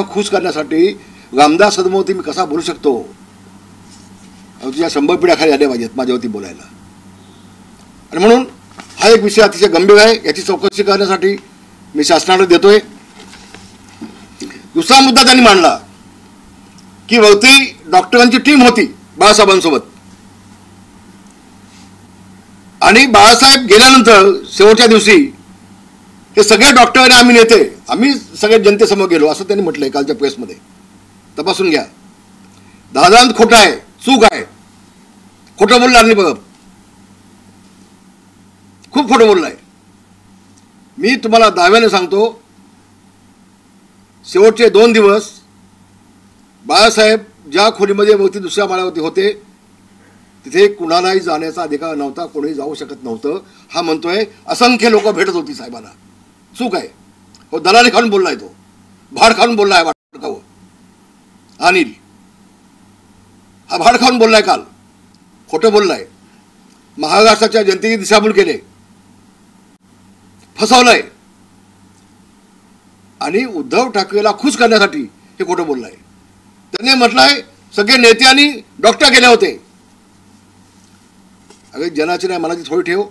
खुश करण्यासाठी रामदास कदमवरती मी कसा बोलू शकतो? तुझ्या 100 पिढ्या खाली आल्या पाहिजेत माझ्यावरती बोलायला. आणि म्हणून हा एक विषय अतिशय गंभीर आहे. याची चौकशी करण्यासाठी मी शासनाला देतोय. दुसरा मुद्दा त्यांनी मांडला की वरती डॉक्टरांची टीम होती बाळासाहेबांसोबत, आणि बाळासाहेब गेल्यानंतर शेवटच्या दिवशी ते सगळे डॉक्टर आणि आम्ही नेते आम्ही सगळे जनतेसमोर गेलो असं त्यांनी म्हटलंय कालच्या प्रेसमध्ये. तपासून घ्या. दादांत खोटं आहे, चूक आहे, खोटं बोलला नाही बघ, खूप खोटं बोललाय. मी तुम्हाला दाव्याने सांगतो, शेवटचे 2 दिवस बाळासाहेब ज्या खोलीमध्ये वरती दुसऱ्या माळ्यावरती होते तिथे कुणालाही जाण्याचा अधिकार नव्हता, कोणी जाऊ शकत नव्हतं. हा म्हणतोय असंख्य लोक भेटत होती साहेबांना. चूक आहे. हो, दलाली खाऊन बोललाय, तो भाड खाऊन बोललाय. वाटकाव अनिल हा भाड खाऊन बोललाय, काल खोटं बोललाय, महाराष्ट्राच्या जनतेची दिशाभूल केले, फसवलंय, आणि उद्धव ठाकरेला खुश करण्यासाठी हे खोटं बोललाय. त्यांनी म्हटलंय सगळे नेते आणि डॉक्टर गेले होते. अरे जनाची नाही मनाची थोडी ठेव.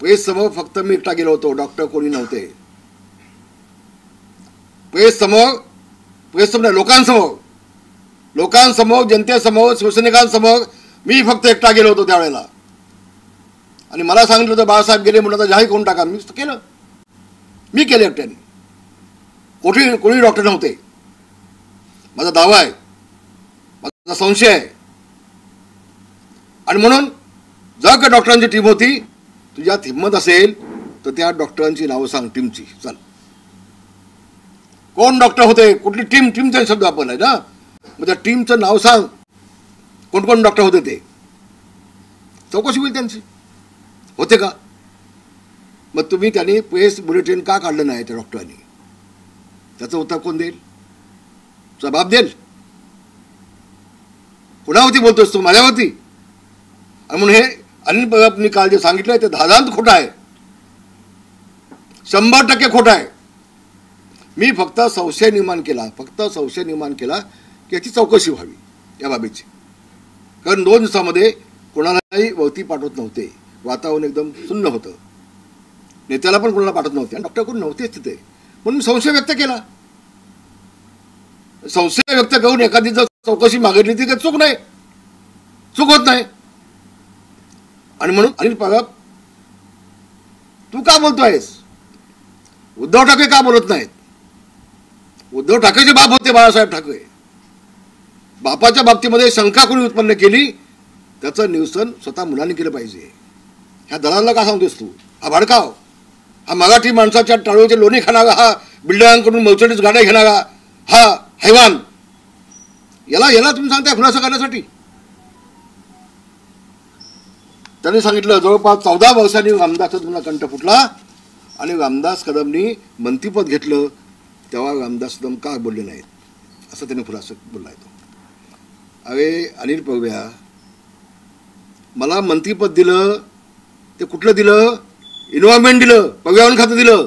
प्रेस समोर फक्त मी एकटा गेलो होतो, डॉक्टर कोणी नव्हते. प्रेस समोर लोकांसमोर जनतेसमोर शिवसैनिकांसमोर मी फक्त एकटा गेलो होतो त्यावेळेला. आणि मला सांगितलं होतं बाळासाहेब गेले म्हणून आता जाहीर करून टाका. मी केलं, मी केलं एकट्याने. कोणी डॉक्टर नव्हते. माझा दावा आहे, माझा संशय आहे. आणि म्हणून जर का डॉक्टरांची टीम होती, तुझ्यात हिंमत असेल तर त्या डॉक्टरांची नावं सांग टीमची. चल, कोण डॉक्टर होते, कुठली टीम, टीमचा शब्द आपण आहे ना, मग त्या टीमचं नाव सांग. कोण कोण डॉक्टर होते ते चौकशी होईल त्यांची. होते का? मग तुम्ही त्यांनी प्रेस बुलेटिन का काढलं नाही त्या डॉक्टरांनी? त्याचं उत्तर कोण देईल? जबाब देईल? कुणावरती बोलतोस तू? माझ्यावरती? आणि म्हणून हे अनिल परबनी काल जे सांगितलंय ते धादांत खोटं आहे, 100% खोटं आहे. मी फक्त संशय निर्माण केला की याची चौकशी व्हावी या बाबीची. कारण 2 दिवसामध्ये कोणालाही वरती पाठवत नव्हते. वातावरण एकदम सुन्न होतं. नेत्याला पण कोणाला पाठवत नव्हते आणि डॉक्टर कोण नव्हतेच तिथे. म्हणून संशय व्यक्त केला. संशय व्यक्त करून एखादी जर चौकशी मागितली ती काही चूक होत नाही. आणि म्हणून अनिल परब, तू का बोलतोयस? उद्धव ठाकरे का बोलत नाहीत? उद्धव ठाकरेचे बाप होते बाळासाहेब ठाकरे. बापाच्या बाबतीमध्ये शंका कोणी उत्पन्न केली त्याचं निरसन स्वतः मुलांनी केलं पाहिजे. ह्या दलाला का सांगतोस तू? हा भडकाव, हा मराठी माणसाच्या टाळूचे लोणी खाणारा, हा बिल्डरांकडून मर्सिडीज गाड्या घेणारा हा हैवान, याला तुम्ही सांगताय खुलासा करण्यासाठी? त्यांनी सांगितलं जवळपास 14 वर्षांनी रामदासचा तुम्हाला कंठ फुटला आणि रामदास कदमनी मंत्रीपद घेतलं तेव्हा रामदास कदम का बोलले नाहीत, असं त्यांनी खुलासा बोलला आहे. अरे अनिल पगव्या, मला मंत्रीपद दिलं ते कुठलं दिलं? इन्व्हायरमेंट दिलं, पर्यावरण खातं दिलं.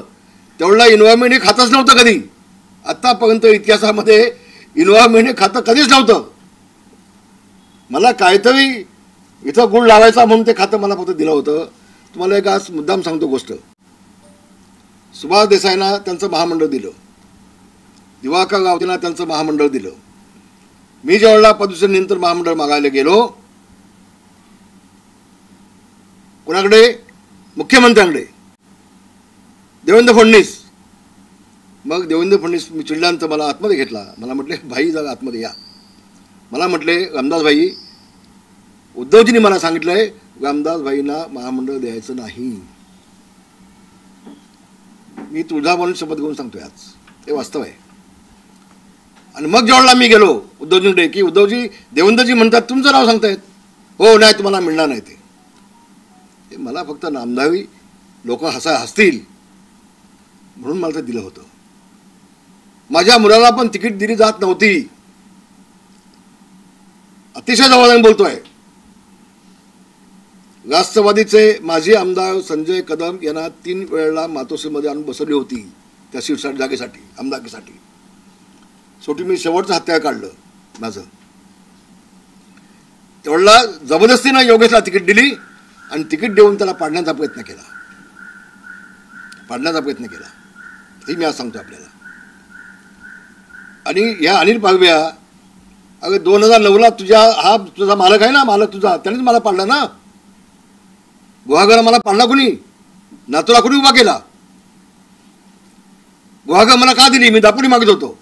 तेवढा इन्व्हायरमेंट हे खातंच नव्हतं कधी. आत्तापर्यंत इतिहासामध्ये इन्व्हायरमेंट हे खातं कधीच नव्हतं. मला काहीतरी इथं गुळ लावायचा म्हणून ते खातं मला फक्त दिलं होतं. तुम्हाला एक आज मुद्दाम सांगतो गोष्ट. सुभाष देसाईंना त्यांचं महामंडळ दिलं, दिवाकर रावतेंना त्यांचं महामंडळ दिलं. मी ज्यावेळेला पदवीनंतर महामंडळ मागायला गेलो कोणाकडे? मुख्यमंत्र्यांकडे, देवेंद्र फडणवीस. मग देवेंद्र फडणवीस मी चिडल्यानंतर मला आतमध्ये घेतला. मला म्हटले भाई जा आतमध्ये या. मला म्हटले रामदास भाई, उद्धवजींनी मला सांगितलंय रामदास भाईंना महामंडळ द्यायचं नाही. मी तुझा म्हणून शपथ घेऊन सांगतोय आज, हे वास्तव आहे. आणि मग जेवढला मी गेलो उद्धवजींकडे की उद्धवजी, देवेंद्रजी म्हणतात तुमचं नाव सांगतायत. हो नाही, तुम्हाला मिळणार नाही ते. मला फक्त नामधावी लोक हसतील म्हणून मला ते दिलं होतं. माझ्या मुलाला पण तिकीट दिली जात नव्हती. अतिशय जवळ बोलतोय. राष्ट्रवादीचे माजी आमदार संजय कदम यांना 3 वेळेला मातोश्रीमध्ये आणून बसवली होती त्या सीट जागेसाठी, आमदारकीसाठी. शेवटी मी शेवटचं हत्यार काढलं माझं. तेवढा जबरदस्तीनं योगेशला तिकीट दिली आणि तिकीट देऊन त्याला पाडण्याचा प्रयत्न केला. हे मी आज सांगतो आपल्याला. आणि ह्या अनिल पागव्या, अगं 2009ला तुझा मालक आहे ना, मालक तुझा, त्यानेच मला पाडला ना. गुहागरला मला पाडला कुणी? नातूला कुणी उभा केला? गुहागर मला का दिली? मी दापोली मागत होतो.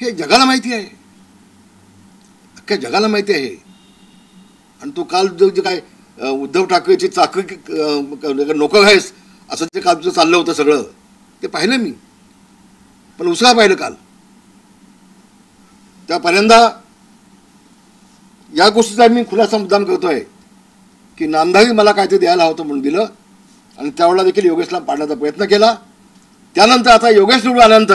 हे जगाला माहिती आहे, अख्ख्या जगाला माहिती आहे. आणि तू काल जे काय उद्धव ठाकरेची चाकरी नोकर आहेस असं जे काल तुझं चाललं होतं सगळं, ते पाहिलं मी. पण उसळा पाहिलं काल. त्या पहिल्यांदा या गोष्टीचा मी खुलासा मुद्दाम करतोय की नामधारी मला काहीतरी द्यायला होतं म्हणून दिलं आणि त्यावेळेला देखील योगेशला पाडण्याचा प्रयत्न केला. त्यानंतर आता योगेश निवडून आल्यानंतर